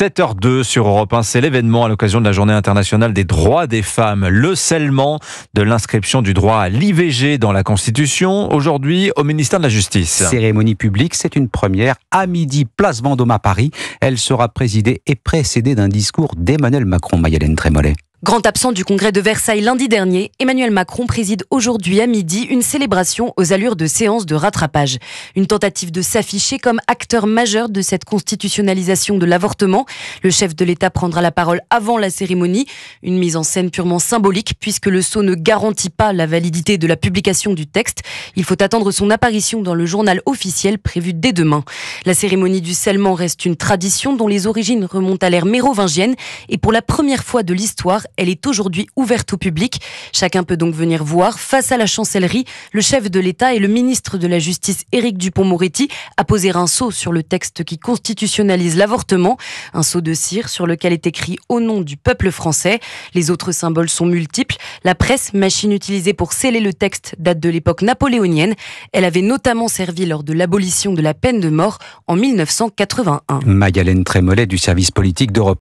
7h02 sur Europe 1, c'est l'événement à l'occasion de la Journée internationale des droits des femmes. Le scellement de l'inscription du droit à l'IVG dans la Constitution, aujourd'hui au ministère de la Justice. Cérémonie publique, c'est une première à midi, place Vendôme à Paris. Elle sera présidée et précédée d'un discours d'Emmanuel Macron, Mayalène Trémollet. Grand absent du congrès de Versailles lundi dernier, Emmanuel Macron préside aujourd'hui à midi une célébration aux allures de séance de rattrapage. Une tentative de s'afficher comme acteur majeur de cette constitutionnalisation de l'avortement. Le chef de l'État prendra la parole avant la cérémonie. Une mise en scène purement symbolique puisque le sceau ne garantit pas la validité de la publication du texte. Il faut attendre son apparition dans le journal officiel prévu dès demain. La cérémonie du scellement reste une tradition dont les origines remontent à l'ère mérovingienne et pour la première fois de l'histoire, elle est aujourd'hui ouverte au public. Chacun peut donc venir voir. Face à la chancellerie, le chef de l'État et le ministre de la Justice, Éric Dupond-Moretti, a posé un sceau sur le texte qui constitutionnalise l'avortement. Un sceau de cire sur lequel est écrit « Au nom du peuple français ». Les autres symboles sont multiples. La presse, machine utilisée pour sceller le texte, date de l'époque napoléonienne. Elle avait notamment servi lors de l'abolition de la peine de mort en 1981. Mayalène Trémollet du service politique d'Europe.